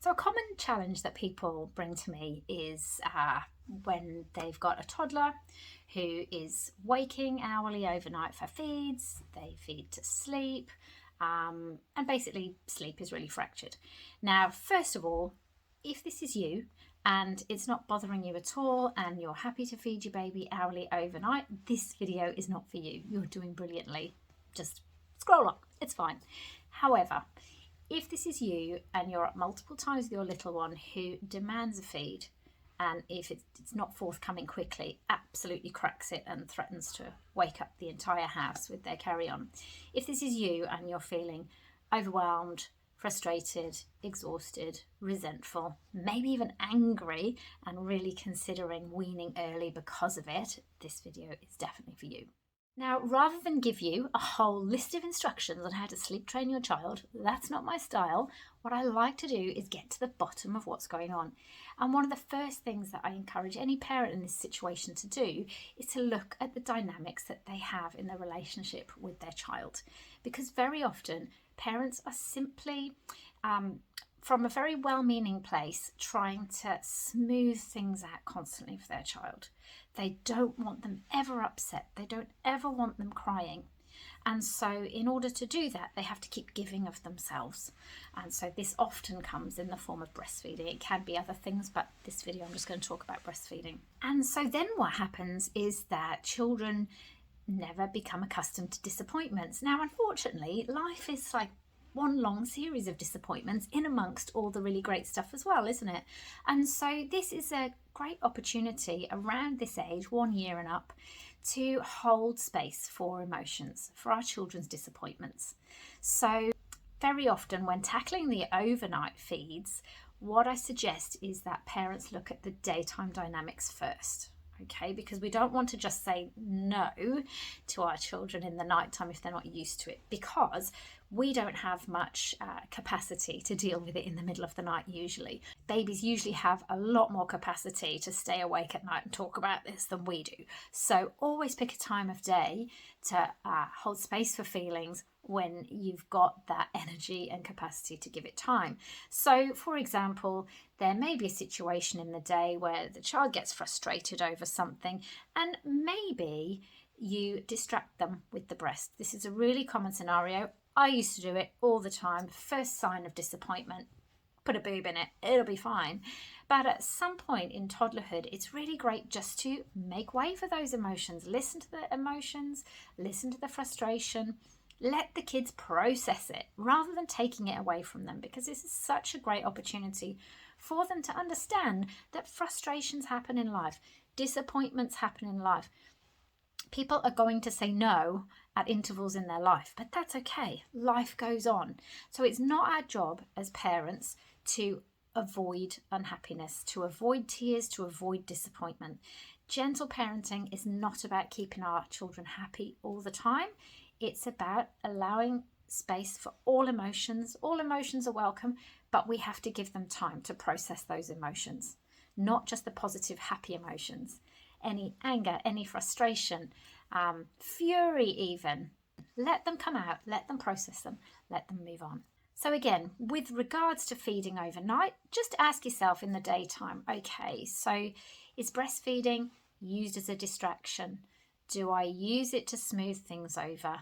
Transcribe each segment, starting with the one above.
So a common challenge that people bring to me is when they've got a toddler who is waking hourly overnight for feeds, they feed to sleep, and basically sleep is really fractured. Now, first of all, if this is you and it's not bothering you at all and you're happy to feed your baby hourly overnight, this video is not for you. You're doing brilliantly. Just scroll up, it's fine. However, if this is you and you're up multiple times with your little one who demands a feed, and if it's not forthcoming quickly, absolutely cracks it and threatens to wake up the entire house with their carry-on. If this is you and you're feeling overwhelmed, frustrated, exhausted, resentful, maybe even angry, and really considering weaning early because of it, this video is definitely for you. Now, rather than give you a whole list of instructions on how to sleep train your child, that's not my style. What I like to do is get to the bottom of what's going on. And one of the first things that I encourage any parent in this situation to do is to look at the dynamics that they have in their relationship with their child. Because very often parents are simply from a very well-meaning place trying to smooth things out constantly for their child. They don't want them ever upset. They don't ever want them crying. And so in order to do that, they have to keep giving of themselves. And so this often comes in the form of breastfeeding. It can be other things, but this video I'm just going to talk about breastfeeding. And so then what happens is that children never become accustomed to disappointments. Now, unfortunately, life is like one long series of disappointments in amongst all the really great stuff as well, isn't it? And so this is a great opportunity around this age, 1 year and up, to hold space for emotions, for our children's disappointments. So very often when tackling the overnight feeds, what I suggest is that parents look at the daytime dynamics first. Okay, because we don't want to just say no to our children in the nighttime if they're not used to it, because we don't have much capacity to deal with it in the middle of the night usually. Babies usually have a lot more capacity to stay awake at night and talk about this than we do. So always pick a time of day to hold space for feelings when you've got that energy and capacity to give it time. So, for example, there may be a situation in the day where the child gets frustrated over something and maybe you distract them with the breast. This is a really common scenario. I used to do it all the time. First sign of disappointment, put a boob in it, it'll be fine. But at some point in toddlerhood, it's really great just to make way for those emotions. Listen to the emotions, listen to the frustration, let the kids process it rather than taking it away from them, because this is such a great opportunity for them to understand that frustrations happen in life, disappointments happen in life. People are going to say no at intervals in their life, but that's okay. Life goes on. So it's not our job as parents to avoid unhappiness, to avoid tears, to avoid disappointment. Gentle parenting is not about keeping our children happy all the time. It's about allowing space for all emotions. All emotions are welcome, but we have to give them time to process those emotions, not just the positive, happy emotions. Any anger, any frustration, fury even. Let them come out, let them process them, let them move on. So again, with regards to feeding overnight, just ask yourself in the daytime, okay, so is breastfeeding used as a distraction? Do I use it to smooth things over?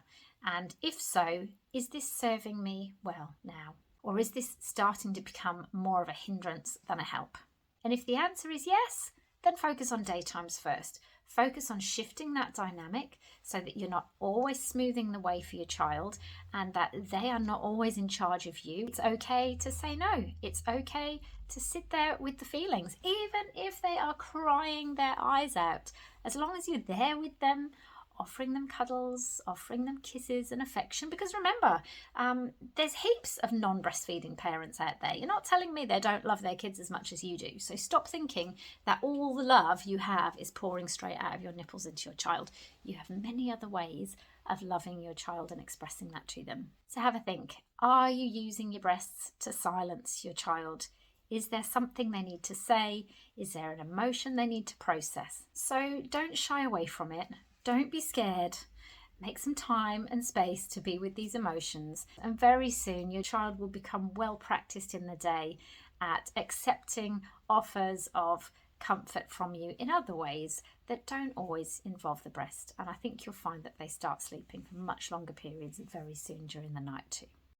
And if so, is this serving me well now? Or is this starting to become more of a hindrance than a help? And if the answer is yes, then focus on daytimes first. Focus on shifting that dynamic so that you're not always smoothing the way for your child and that they are not always in charge of you. It's okay to say no. It's okay to sit there with the feelings, even if they are crying their eyes out. As long as you're there with them, offering them cuddles, offering them kisses and affection. Because remember, there's heaps of non-breastfeeding parents out there. You're not telling me they don't love their kids as much as you do. So stop thinking that all the love you have is pouring straight out of your nipples into your child. You have many other ways of loving your child and expressing that to them. So have a think. Are you using your breasts to silence your child? Is there something they need to say? Is there an emotion they need to process? So don't shy away from it. Don't be scared. Make some time and space to be with these emotions, and very soon your child will become well practiced in the day at accepting offers of comfort from you in other ways that don't always involve the breast. And I think you'll find that they start sleeping for much longer periods very soon during the night too.